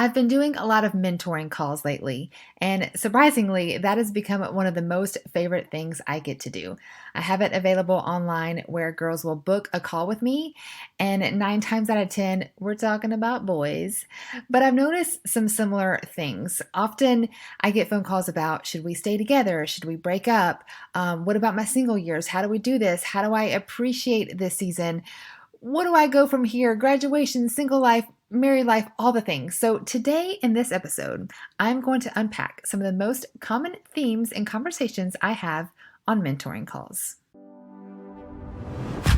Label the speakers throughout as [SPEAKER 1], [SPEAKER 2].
[SPEAKER 1] I've been doing a lot of mentoring calls lately, and surprisingly, that has become one of the most favorite things I get to do. I have it available online where girls will book a call with me, and 9 times out of 10, we're talking about boys. But I've noticed some similar things. Often I get phone calls about should we stay together? Should we break up? What about my single years? How do we do this? How do I appreciate this season? What do I go from here? Graduation, single life, married life, all the things. So, today in this episode, I'm going to unpack some of the most common themes and conversations I have on mentoring calls.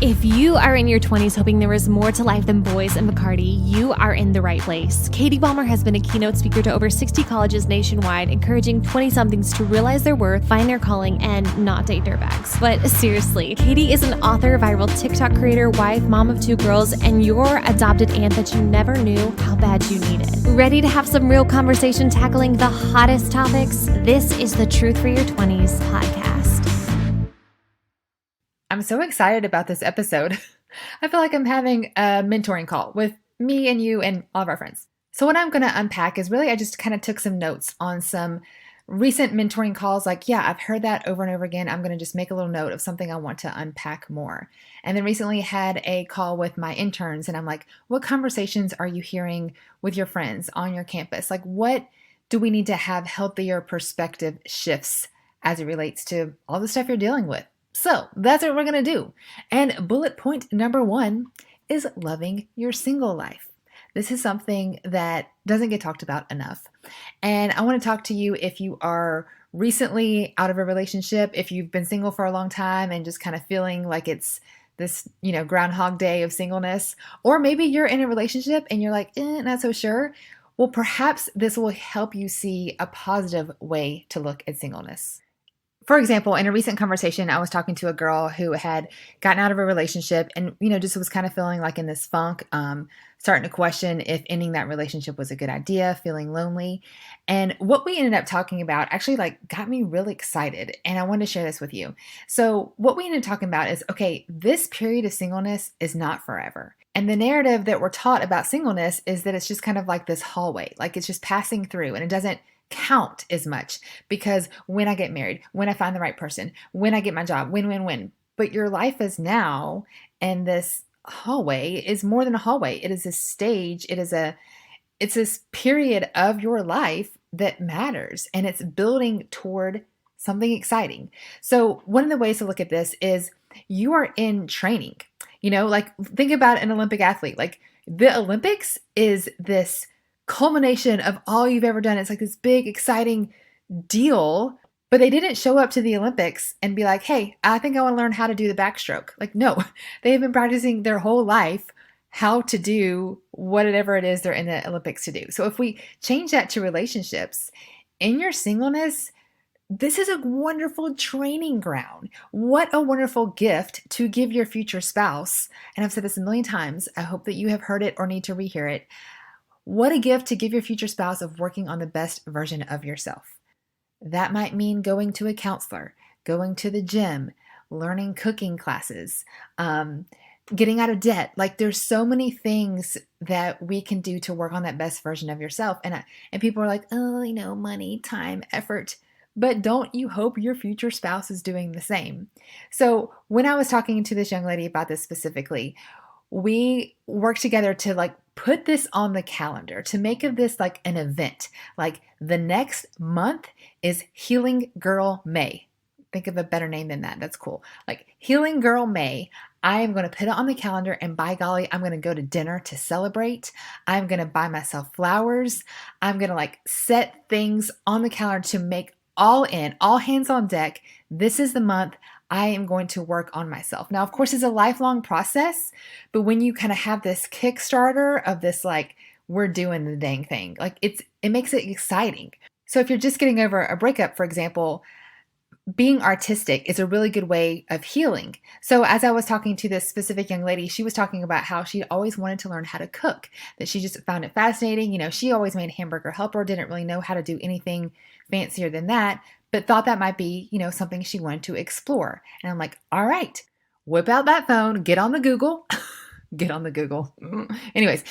[SPEAKER 2] If you are in your 20s hoping there is more to life than boys and Bacardi, you are in the right place. Katie Balmer has been a keynote speaker to over 60 colleges nationwide, encouraging 20-somethings to realize their worth, find their calling, and not date dirtbags. But seriously, Katie is an author, viral TikTok creator, wife, mom of 2 girls, and your adopted aunt that you never knew how bad you needed. Ready to have some real conversation tackling the hottest topics? This is the Truth for Your 20s podcast.
[SPEAKER 1] I'm so excited about this episode. I feel like I'm having a mentoring call with me and you and all of our friends. So what I'm going to unpack is really I just kind of took some notes on some recent mentoring calls. Like, yeah, I've heard that over and over again. I'm going to just make a little note of something I want to unpack more. And then recently had a call with my interns and I'm like, what conversations are you hearing with your friends on your campus? Like, what do we need to have healthier perspective shifts as it relates to all the stuff you're dealing with? So that's what we're going to do. And bullet point number 1 is loving your single life. This is something that doesn't get talked about enough. And I want to talk to you if you are recently out of a relationship, if you've been single for a long time and just kind of feeling like it's this, Groundhog Day of singleness, or maybe you're in a relationship and you're like, not so sure. Well, perhaps this will help you see a positive way to look at singleness. For example, in a recent conversation, I was talking to a girl who had gotten out of a relationship and, just was kind of feeling like in this funk, starting to question if ending that relationship was a good idea, feeling lonely. And what we ended up talking about actually got me really excited. And I wanted to share this with you. So what we ended up talking about is, okay, this period of singleness is not forever. And the narrative that we're taught about singleness is that it's just kind of like this hallway, like it's just passing through and it doesn't count as much because when I get married, when I find the right person, when I get my job, when. But your life is now, and this hallway is more than a hallway. It is a stage. It's this period of your life that matters, and it's building toward something exciting. So one of the ways to look at this is you are in training. Think about an Olympic athlete. Like the Olympics is this culmination of all you've ever done. It's like this big, exciting deal, but they didn't show up to the Olympics and be like, hey, I think I want to learn how to do the backstroke. Like, no, they've been practicing their whole life how to do whatever it is they're in the Olympics to do. So if we change that to relationships, in your singleness, this is a wonderful training ground. What a wonderful gift to give your future spouse. And I've said this a million times. I hope that you have heard it or need to rehear it. What a gift to give your future spouse of working on the best version of yourself. That might mean going to a counselor, going to the gym, learning cooking classes, getting out of debt. Like there's so many things that we can do to work on that best version of yourself. And people are like, money, time, effort. But don't you hope your future spouse is doing the same? So when I was talking to this young lady about this specifically, we worked together to put this on the calendar, to make of this like an event. Like the next month is Healing Girl May. Think of a better name than that. That's cool. Like Healing Girl May. I am going to put it on the calendar, and by golly, I'm going to go to dinner to celebrate. I'm going to buy myself flowers. I'm going to set things on the calendar to make all hands on deck. This is the month I am going to work on myself. Now, of course, it's a lifelong process, but when you kind of have this Kickstarter of this, we're doing the dang thing, it makes it exciting. So if you're just getting over a breakup, for example, being artistic is a really good way of healing. So as I was talking to this specific young lady, she was talking about how she always wanted to learn how to cook, that she just found it fascinating. She always made hamburger helper, didn't really know how to do anything fancier than that, but thought that might be, something she wanted to explore. And I'm like, all right, whip out that phone, get on the Google, Get on the Google. Anyways,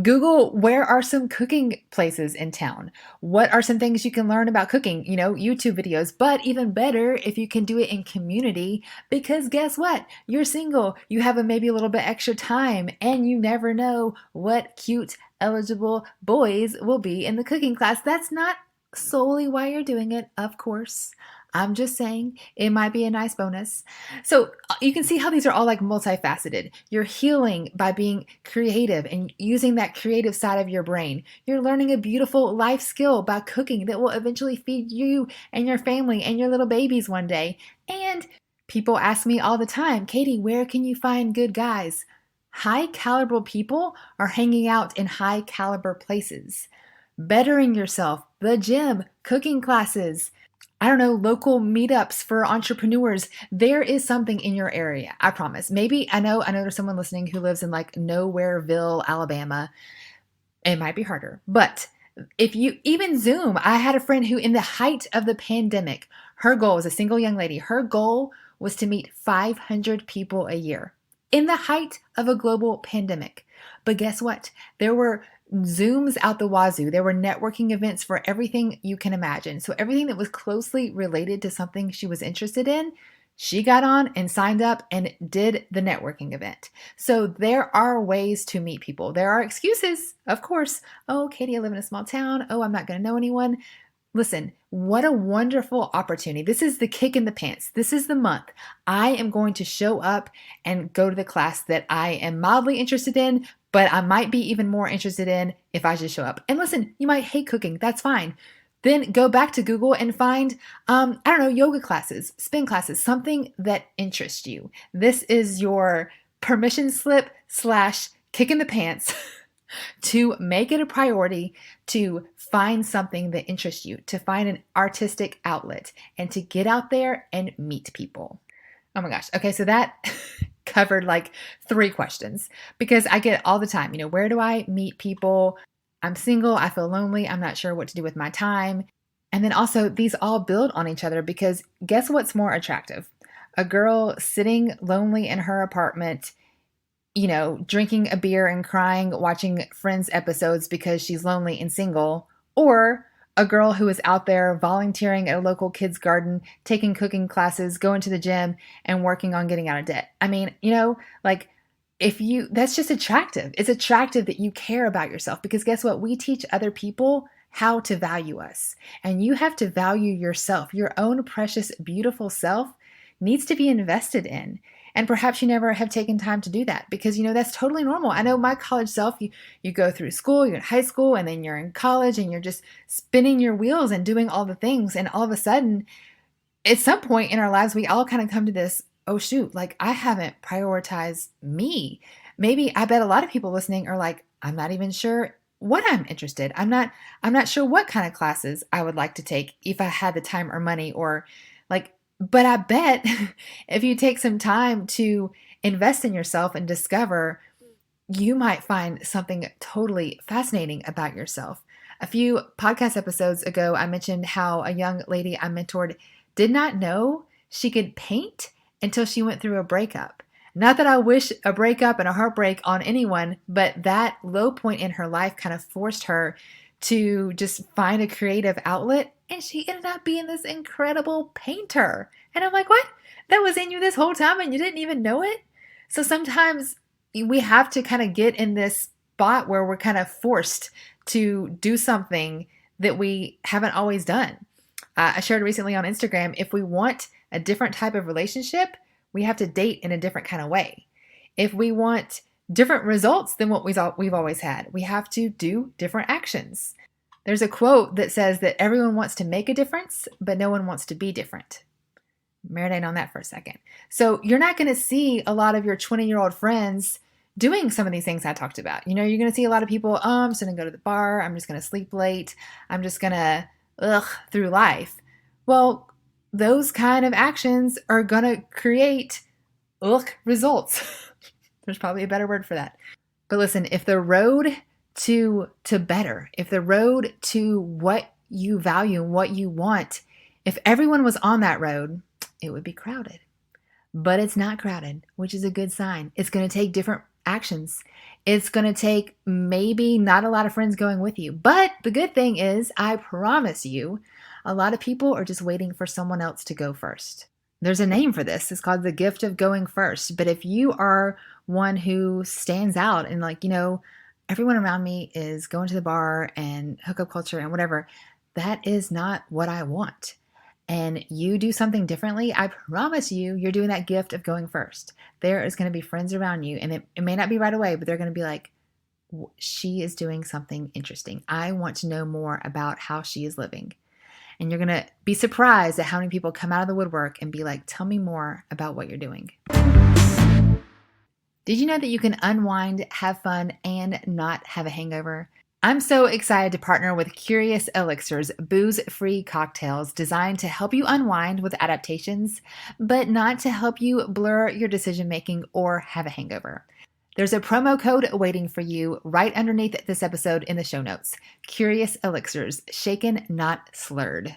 [SPEAKER 1] Google where are some cooking places in town? What are some things you can learn about cooking? YouTube videos, but even better if you can do it in community because guess what? You're single, you have maybe a little bit extra time, and you never know what cute, eligible boys will be in the cooking class. That's not solely why you're doing it, of course. I'm just saying it might be a nice bonus. So you can see how these are all like multifaceted. You're healing by being creative and using that creative side of your brain. You're learning a beautiful life skill by cooking that will eventually feed you and your family and your little babies one day. And people ask me all the time, Katie, where can you find good guys? High caliber people are hanging out in high caliber places. Bettering yourself, the gym, cooking classes, I don't know, local meetups for entrepreneurs. There is something in your area, I promise. Maybe, I know there's someone listening who lives in like Nowhereville, Alabama. It might be harder, but if you even Zoom, I had a friend who in the height of the pandemic, her goal was a single young lady. Her goal was to meet 500 people a year in the height of a global pandemic. But guess what? There were Zooms out the wazoo. There were networking events for everything you can imagine. So everything that was closely related to something she was interested in, she got on and signed up and did the networking event. So there are ways to meet people. There are excuses, of course. Oh, Katie, I live in a small town. Oh, I'm not going to know anyone. Listen, what a wonderful opportunity. This is the kick in the pants. This is the month. I am going to show up and go to the class that I am mildly interested in, but I might be even more interested in if I just show up. And listen, you might hate cooking. That's fine. Then go back to Google and find, yoga classes, spin classes, something that interests you. This is your permission slip / kick in the pants to make it a priority to find something that interests you, to find an artistic outlet, and to get out there and meet people. Oh my gosh. Okay, so that covered like 3 questions because I get it all the time. Where do I meet people? I'm single. I feel lonely. I'm not sure what to do with my time. And then also these all build on each other because guess what's more attractive? A girl sitting lonely in her apartment, drinking a beer and crying, watching Friends episodes because she's lonely and single, or a girl who is out there volunteering at a local kids garden, taking cooking classes, going to the gym, and working on getting out of debt. I mean, that's just attractive. It's attractive that you care about yourself because guess what? We teach other people how to value us. And you have to value yourself. Your own precious, beautiful self needs to be invested in. And perhaps you never have taken time to do that because, that's totally normal. I know my college self, you go through school, you're in high school, and then you're in college and you're just spinning your wheels and doing all the things. And all of a sudden, at some point in our lives, we all kind of come to this, oh shoot, like I haven't prioritized me. Maybe I bet a lot of people listening are like, I'm not even sure what I'm interested. I'm not sure what kind of classes I would like to take if I had the time or money or like, but I bet if you take some time to invest in yourself and discover, you might find something totally fascinating about yourself. A few podcast episodes ago, I mentioned how a young lady I mentored did not know she could paint until she went through a breakup. Not that I wish a breakup and a heartbreak on anyone, but that low point in her life kind of forced her to just find a creative outlet, and she ended up being this incredible painter. And I'm like, what? That was in you this whole time and you didn't even know it? So sometimes we have to kind of get in this spot where we're kind of forced to do something that we haven't always done. I shared recently on Instagram, if we want a different type of relationship, we have to date in a different kind of way. If we want different results than what we've always had, we have to do different actions. There's a quote that says that everyone wants to make a difference, but no one wants to be different. Marinate on that for a second. So you're not going to see a lot of your 20-year-old friends doing some of these things I talked about. You're going to see a lot of people, I'm just going to go to the bar. I'm just going to sleep late. I'm just going to through life. Well, those kind of actions are going to create results. There's probably a better word for that. But listen, if the road to better, if the road to what you value and what you want, if everyone was on that road, it would be crowded. But it's not crowded, which is a good sign. It's going to take different actions. It's going to take maybe not a lot of friends going with you. But the good thing is, I promise you, a lot of people are just waiting for someone else to go first. There's a name for this. It's called the gift of going first. But if you are one who stands out and, like, everyone around me is going to the bar and hookup culture and whatever, that is not what I want. And you do something differently, I promise you're doing that gift of going first. There is going to be friends around you, and it may not be right away, but they're going to be like, she is doing something interesting. I want to know more about how she is living. And you're going to be surprised at how many people come out of the woodwork and be like, tell me more about what you're doing. Did you know that you can unwind, have fun, and not have a hangover? I'm so excited to partner with Curious Elixir's booze-free cocktails designed to help you unwind with adaptations, but not to help you blur your decision-making or have a hangover. There's a promo code waiting for you right underneath this episode in the show notes. Curious Elixirs, shaken, not slurred.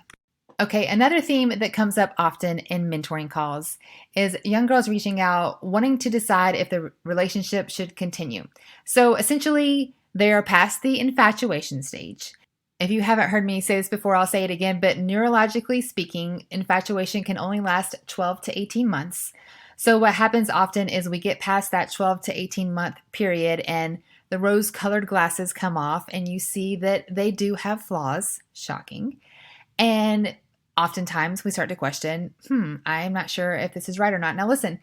[SPEAKER 1] Okay, another theme that comes up often in mentoring calls is young girls reaching out, wanting to decide if the relationship should continue. So essentially, they are past the infatuation stage. If you haven't heard me say this before, I'll say it again, but neurologically speaking, infatuation can only last 12 to 18 months. So what happens often is we get past that 12 to 18 month period and the rose-colored glasses come off and you see that they do have flaws. Shocking. And oftentimes we start to question, I'm not sure if this is right or not. Now listen,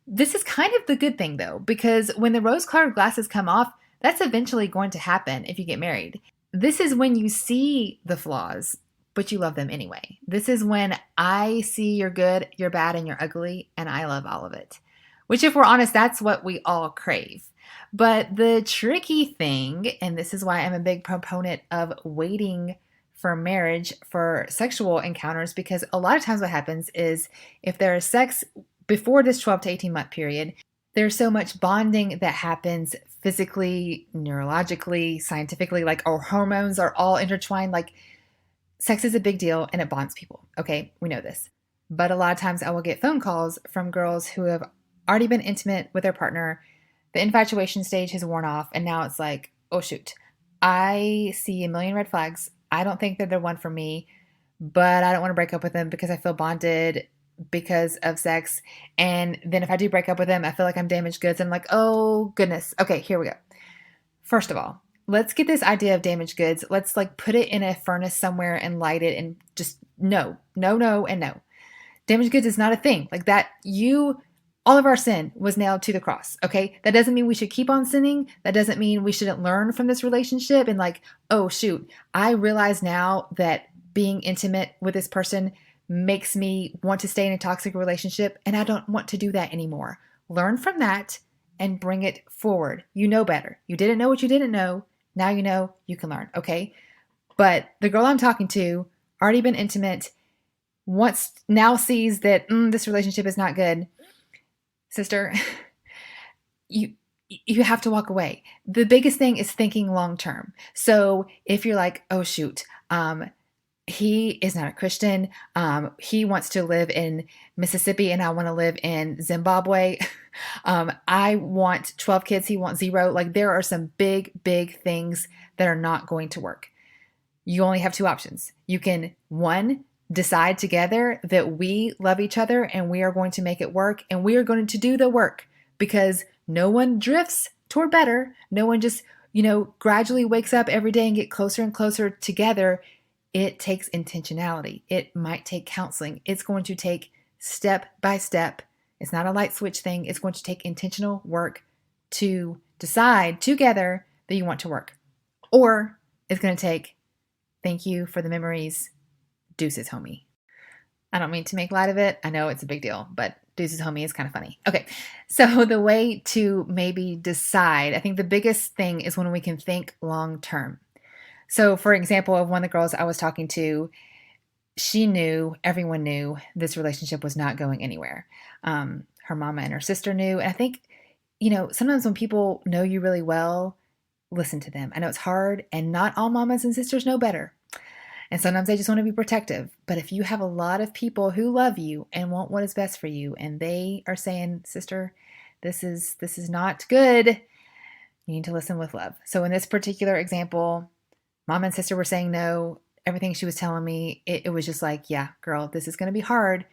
[SPEAKER 1] this is kind of the good thing though, because when the rose-colored glasses come off, that's eventually going to happen if you get married. This is when you see the flaws, but you love them anyway. This is when I see you're good, you're bad, and you're ugly, and I love all of it. Which, if we're honest, that's what we all crave. But the tricky thing, and this is why I'm a big proponent of waiting for marriage for sexual encounters, because a lot of times what happens is if there is sex before this 12 to 18 month period, there's so much bonding that happens physically, neurologically, scientifically, like our hormones are all intertwined. Like sex is a big deal and it bonds people. Okay, we know this. But a lot of times I will get phone calls from girls who have already been intimate with their partner. The infatuation stage has worn off and now it's like, oh shoot, I see a million red flags. I don't think they're the one for me, but I don't want to break up with them because I feel bonded because of sex. And then if I do break up with them, I feel like I'm damaged goods. I'm like, oh goodness. Okay, here we go. First of all, let's get this idea of damaged goods. Let's like put it in a furnace somewhere and light it and just no. Damaged goods is not a thing. Like that, all of our sin was nailed to the cross. Okay. That doesn't mean we should keep on sinning. That doesn't mean we shouldn't learn from this relationship and like, oh shoot, I realize now that being intimate with this person makes me want to stay in a toxic relationship and I don't want to do that anymore. Learn from that and bring it forward. You know better. You didn't know what you didn't know. Now you know, you can learn. Okay. But the girl I'm talking to, already been intimate, now sees that this relationship is not good. Sister, you have to walk away. The biggest thing is thinking long term. So if you're like, oh shoot, he is not a Christian. He wants to live in Mississippi and I want to live in Zimbabwe. I want 12 kids. He wants 0. Like there are some big, big things that are not going to work. You only have 2 options. You can, 1, decide together that we love each other and we are going to make it work and we are going to do the work because no one drifts toward better. No one just, gradually wakes up every day and get closer and closer together. It takes intentionality. It might take counseling. It's going to take step by step. It's not a light switch thing. It's going to take intentional work to decide together that you want to work. Or it's going to take, thank you for the memories, deuces, homie. I don't mean to make light of it. I know it's a big deal, but deuces, homie is kind of funny. Okay, so the way to maybe decide, I think the biggest thing is when we can think long term. So for example, of one of the girls I was talking to, everyone knew this relationship was not going anywhere. Her mama and her sister knew. And I think, sometimes when people know you really well, listen to them. I know it's hard and not all mamas and sisters know better. And sometimes they just want to be protective. But if you have a lot of people who love you and want what is best for you, and they are saying, sister, This is not good. You need to listen with love. So in this particular example, mom and sister were saying no. Everything she was telling me, it was just like, yeah, girl, this is going to be hard,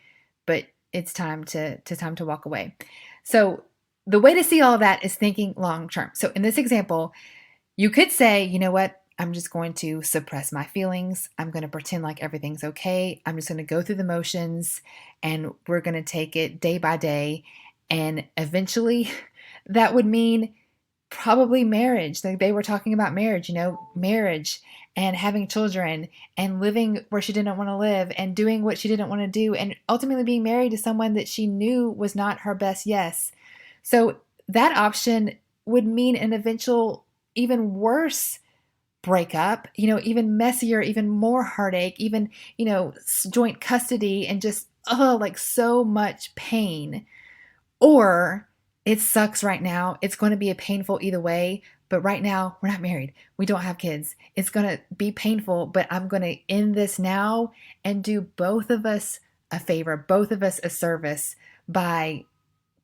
[SPEAKER 1] but it's time to walk away. So the way to see all of that is thinking long term. So in this example, you could say, you know what? I'm just going to suppress my feelings. I'm going to pretend like everything's okay. I'm just going to go through the motions and we're going to take it day by day. And eventually, that would mean probably marriage. Like they were talking about marriage, marriage and having children and living where she didn't want to live and doing what she didn't want to do and ultimately being married to someone that she knew was not her best yes. So that option would mean an eventual, even worse breakup, even messier, even more heartache, even, joint custody and just, like so much pain. Or it sucks right now. It's going to be a painful either way. But right now, we're not married. We don't have kids. It's going to be painful, but I'm going to end this now and do both of us a favor, both of us a service by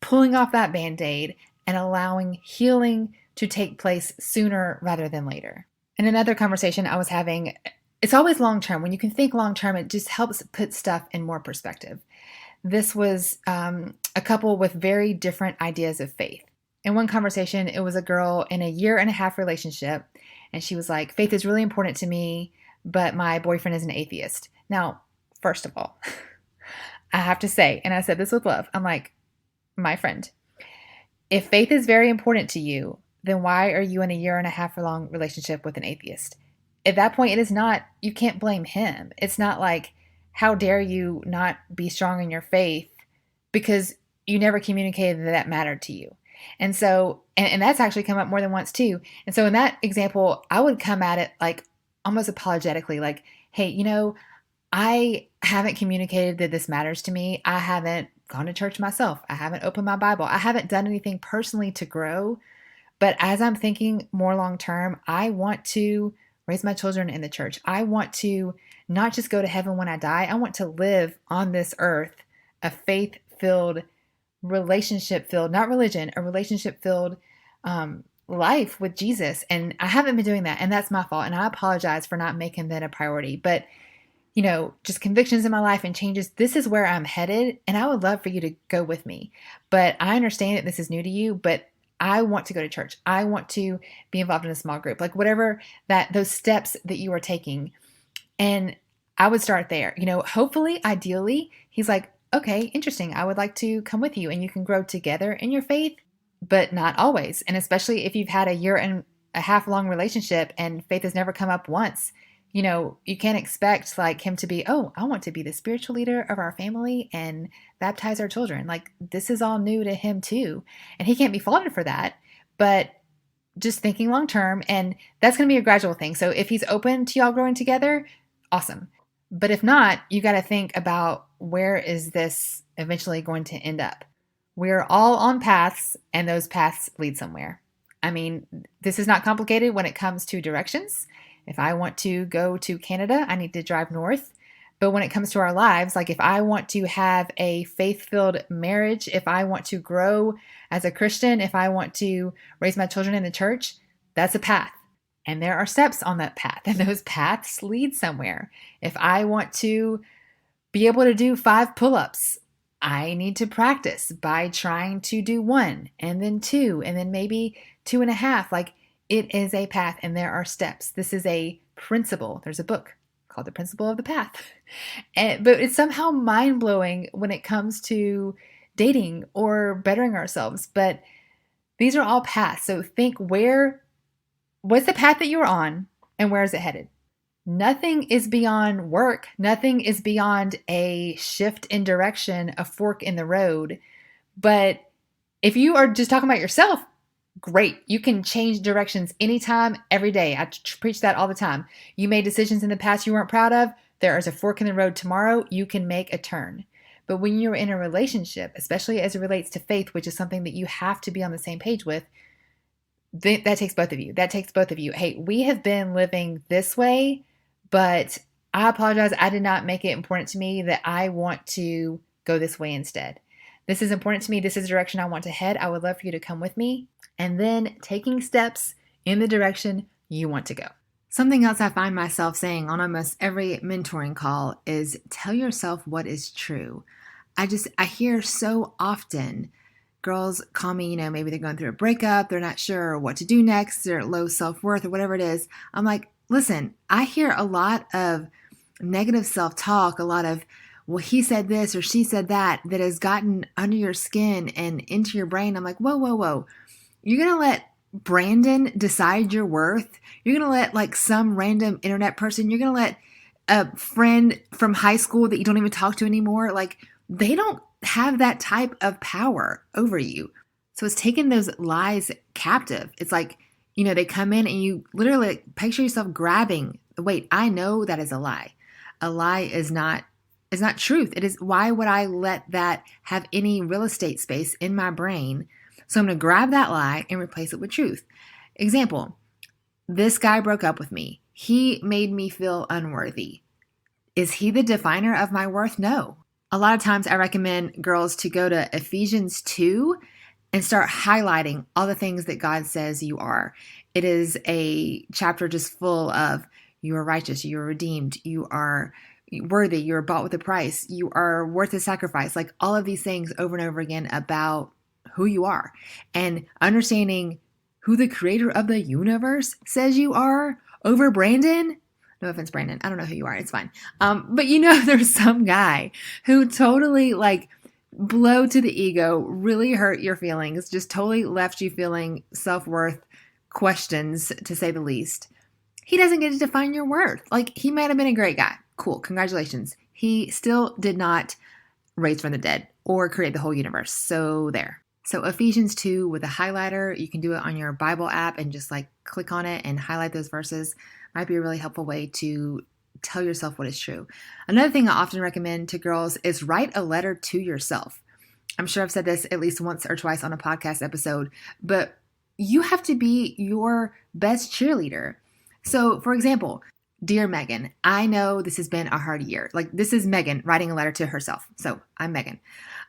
[SPEAKER 1] pulling off that Band-Aid and allowing healing to take place sooner rather than later. In another conversation I was having, it's always long term. When you can think long term, it just helps put stuff in more perspective. This was a couple with very different ideas of faith. In one conversation, it was a girl in a 1.5-year relationship, and she was like, faith is really important to me, but my boyfriend is an atheist. Now, first of all, I have to say, and I said this with love, I'm like, my friend, if faith is very important to you, then why are you in a 1.5-year long relationship with an atheist? At that point, it is not, you can't blame him. It's not like, how dare you not be strong in your faith because you never communicated that mattered to you. And so, and that's actually come up more than once too. And so in that example, I would come at it like almost apologetically, like, hey, I haven't communicated that this matters to me. I haven't gone to church myself. I haven't opened my Bible. I haven't done anything personally to grow. But as I'm thinking more long term, I want to raise my children in the church. I want to not just go to heaven when I die. I want to live on this earth a faith-filled, relationship-filled, not religion, a relationship-filled life with Jesus. And I haven't been doing that. And that's my fault. And I apologize for not making that a priority. But, just convictions in my life and changes. This is where I'm headed. And I would love for you to go with me. But I understand that this is new to you. But I want to go to church. I want to be involved in a small group, like whatever those steps that you are taking. And I would start there. Hopefully, ideally, he's like, okay, interesting. I would like to come with you and you can grow together in your faith, but not always. And especially if you've had a 1.5-year long relationship and faith has never come up once, you can't expect like him to be, oh, I want to be the spiritual leader of our family and baptize our children. Like this is all new to him too. And he can't be faulted for that, but just thinking long term, and that's going to be a gradual thing. So if he's open to y'all growing together, awesome. But if not, you got to think about where is this eventually going to end up? We're all on paths and those paths lead somewhere. I mean, this is not complicated when it comes to directions. If I want to go to Canada, I need to drive north. But when it comes to our lives, like if I want to have a faith-filled marriage, if I want to grow as a Christian, if I want to raise my children in the church, that's a path. And there are steps on that path, and those paths lead somewhere. If I want to be able to do 5 pull-ups, I need to practice by trying to do 1 and then 2 and then maybe 2.5. Like it is a path and there are steps. This is a principle. There's a book called The Principle of the Path. But it's somehow mind-blowing when it comes to dating or bettering ourselves. But these are all paths. So think what's the path that you're on and where is it headed? Nothing is beyond work. Nothing is beyond a shift in direction, a fork in the road. But if you are just talking about yourself, great. You can change directions anytime, every day. I preach that all the time. You made decisions in the past you weren't proud of. There is a fork in the road tomorrow. You can make a turn. But when you're in a relationship, especially as it relates to faith, which is something that you have to be on the same page with, that takes both of you. That takes both of you. Hey, we have been living this way, but I apologize. I did not make it important to me that I want to go this way instead. This is important to me. This is the direction I want to head. I would love for you to come with me. And then taking steps in the direction you want to go. Something else I find myself saying on almost every mentoring call is tell yourself what is true. I hear so often girls call me, maybe they're going through a breakup, they're not sure what to do next, they're at low self-worth or whatever it is. I'm like, listen, I hear a lot of negative self-talk, a lot of, well, he said this or she said that has gotten under your skin and into your brain. I'm like, whoa, whoa, whoa. You're going to let Brandon decide your worth? You're going to let like some random internet person, you're going to let a friend from high school that you don't even talk to anymore, like they don't have that type of power over you. So it's taking those lies captive. It's like, they come in and you literally picture yourself grabbing, wait, I know that is a lie. A lie is not truth. It is, why would I let that have any real estate space in my brain? So I'm going to grab that lie and replace it with truth. Example, this guy broke up with me. He made me feel unworthy. Is he the definer of my worth? No. A lot of times I recommend girls to go to Ephesians 2 and start highlighting all the things that God says you are. It is a chapter just full of you are righteous, you are redeemed, you are worthy, you are bought with a price, you are worth a sacrifice, like all of these things over and over again about who you are. And understanding who the creator of the universe says you are over Brandon. No offense, Brandon. I don't know who you are. It's fine. But there's some guy who totally like blow to the ego, really hurt your feelings, just totally left you feeling self-worth questions, to say the least. He doesn't get to define your worth. Like, he might have been a great guy. Cool. Congratulations. He still did not raise from the dead or create the whole universe. So there. So Ephesians 2 with a highlighter, you can do it on your Bible app and just like click on it and highlight those verses. Might be a really helpful way to tell yourself what is true. Another thing I often recommend to girls is write a letter to yourself. I'm sure I've said this at least once or twice on a podcast episode, but you have to be your best cheerleader. So for example, dear Megan, I know this has been a hard year. Like, this is Megan writing a letter to herself. So I'm Megan,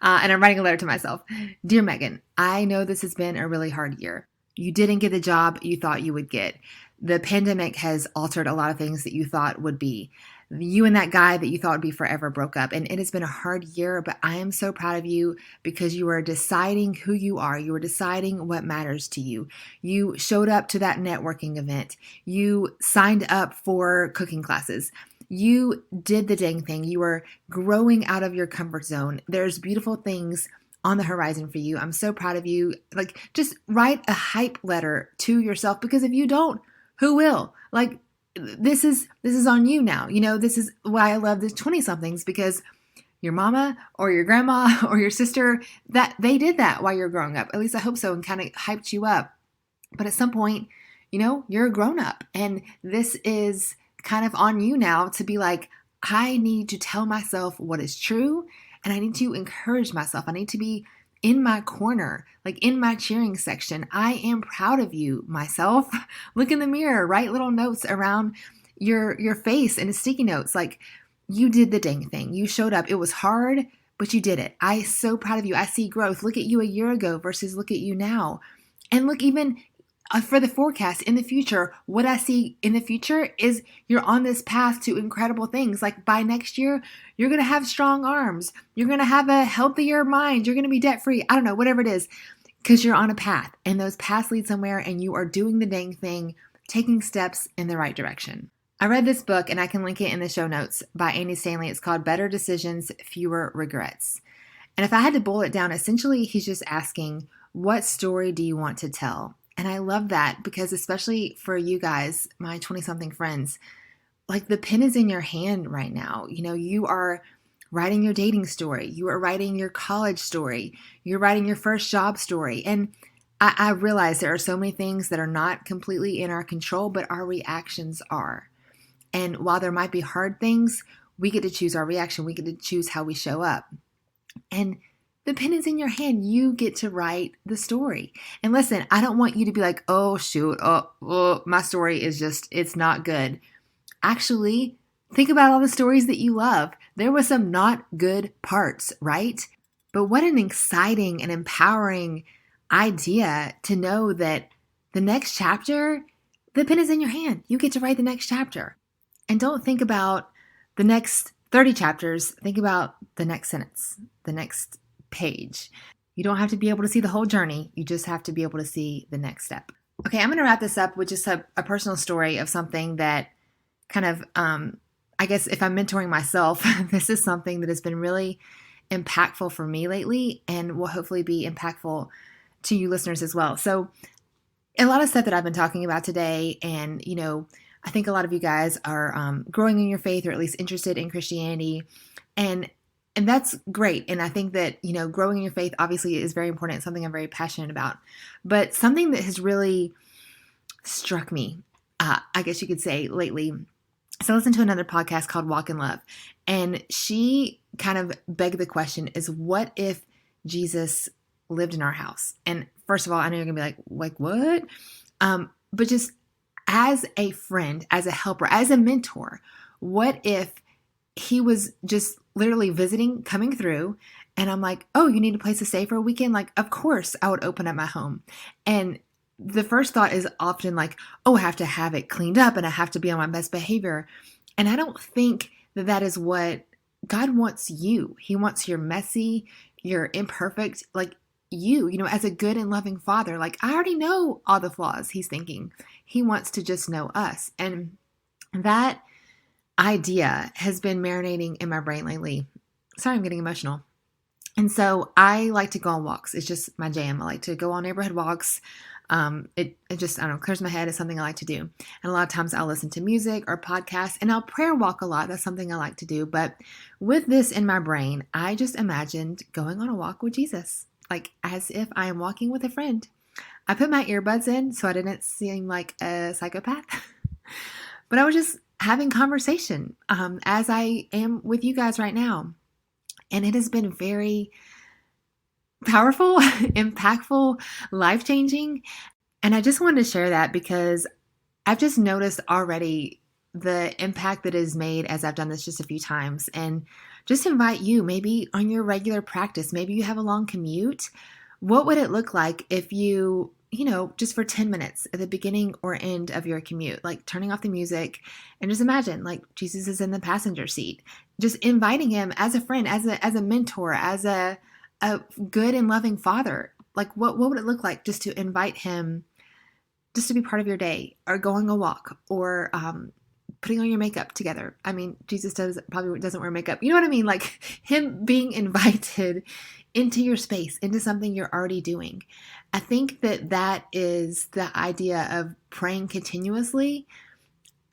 [SPEAKER 1] and I'm writing a letter to myself. Dear Megan, I know this has been a really hard year. You didn't get the job you thought you would get. The pandemic has altered a lot of things that you thought would be. You and that guy that you thought would be forever broke up. And it has been a hard year, but I am so proud of you because you are deciding who you are. You are deciding what matters to you. You showed up to that networking event. You signed up for cooking classes. You did the dang thing. You are growing out of your comfort zone. There's beautiful things on the horizon for you. I'm so proud of you. Like, just write a hype letter to yourself, because if you don't, who will? Like, this is on you now. This is why I love the 20-somethings, because your mama or your grandma or your sister, that they did that while you're growing up. At least I hope so, and kind of hyped you up. But at some point, you're a grown up, and this is kind of on you now to be like, I need to tell myself what is true, and I need to encourage myself. I need to be in my corner, like in my cheering section. I am proud of you, myself. Look in the mirror, write little notes around your face and sticky notes. Like, you did the dang thing. You showed up. It was hard, but you did it. I'm so proud of you. I see growth. Look at you a year ago versus look at you now. And look, even for the forecast in the future, what I see in the future is you're on this path to incredible things. Like, by next year, you're going to have strong arms. You're going to have a healthier mind. You're going to be debt free. I don't know, whatever it is, because you're on a path, and those paths lead somewhere, and you are doing the dang thing, taking steps in the right direction. I read this book, and I can link it in the show notes, by Andy Stanley. It's called Better Decisions, Fewer Regrets. And if I had to boil it down, essentially, he's just asking, what story do you want to tell? And I love that, because especially for you guys, my 20-something friends, like, the pen is in your hand right now. You are writing your dating story. You are writing your college story. You're writing your first job story. And I realize there are so many things that are not completely in our control, but our reactions are. And while there might be hard things, we get to choose our reaction. We get to choose how we show up. And the pen is in your hand. You get to write the story. And listen, I don't want you to be like, oh, shoot, my story is just, it's not good. Actually, think about all the stories that you love. There were some not good parts, right? But what an exciting and empowering idea to know that the next chapter, the pen is in your hand. You get to write the next chapter. And don't think about the next 30 chapters. Think about the next sentence, the next page. You don't have to be able to see the whole journey. You just have to be able to see the next step. Okay, I'm going to wrap this up with just a personal story of something that kind of, I guess if I'm mentoring myself, this is something that has been really impactful for me lately and will hopefully be impactful to you listeners as well. So a lot of stuff that I've been talking about today, and, I think a lot of you guys are growing in your faith, or at least interested in Christianity, and that's great. And I think that, growing in your faith obviously is very important. It's something I'm very passionate about. But something that has really struck me, I guess you could say lately. So I listened to another podcast called Walk in Love, and she kind of begged the question is, what if Jesus lived in our house? And first of all, I know you're going to be like what? But just as a friend, as a helper, as a mentor, what if he was just literally visiting, coming through, and I'm like, oh, you need a place to stay for a weekend? Like, of course I would open up my home. And the first thought is often like, oh, I have to have it cleaned up and I have to be on my best behavior. And I don't think that is what God wants you. He wants your messy, your imperfect, like you, as a good and loving father. Like, I already know all the flaws he's thinking. He wants to just know us. And that idea has been marinating in my brain lately. Sorry, I'm getting emotional. And so I like to go on walks. It's just my jam. I like to go on neighborhood walks. It just, I don't know, clears my head. It's something I like to do. And a lot of times I'll listen to music or podcasts, and I'll prayer walk a lot. That's something I like to do. But with this in my brain, I just imagined going on a walk with Jesus, like as if I am walking with a friend. I put my earbuds in so I didn't seem like a psychopath, but I was just having conversation as I am with you guys right now. And it has been very powerful, impactful, life-changing. And I just wanted to share that because I've just noticed already the impact that is made as I've done this just a few times. And just invite you, maybe on your regular practice, maybe you have a long commute. What would it look like if you, just for 10 minutes at the beginning or end of your commute, like turning off the music and just imagine like Jesus is in the passenger seat, just inviting him as a friend, as a mentor, as a good and loving father. Like what would it look like just to invite him just to be part of your day, or going a walk, or putting on your makeup together. I mean, Jesus probably doesn't wear makeup. You know what I mean? Like him being invited into your space, into something you're already doing. I think that is the idea of praying continuously.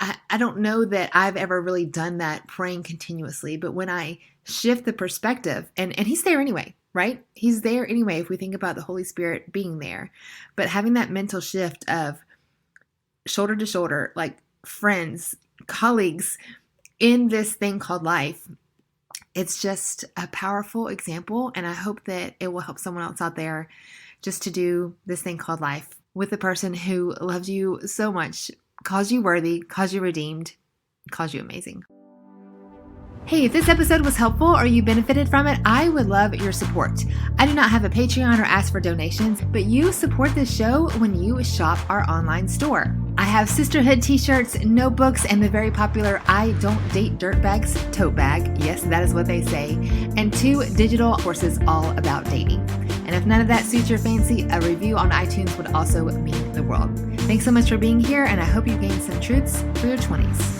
[SPEAKER 1] I don't know that I've ever really done that, praying continuously, but when I shift the perspective, and he's there anyway, right? He's there anyway if we think about the Holy Spirit being there. But having that mental shift of shoulder to shoulder, like friends, colleagues in this thing called life, it's just a powerful example. And I hope that it will help someone else out there just to do this thing called life with the person who loves you so much, calls you worthy, calls you redeemed, calls you amazing. Hey, if this episode was helpful or you benefited from it, I would love your support. I do not have a Patreon or ask for donations, but you support this show when you shop our online store. I have sisterhood t-shirts, notebooks, and the very popular I Don't Date Dirtbags tote bag. Yes, that is what they say. And 2 digital courses all about dating. And if none of that suits your fancy, a review on iTunes would also mean the world. Thanks so much for being here, and I hope you gained some truths for your 20s.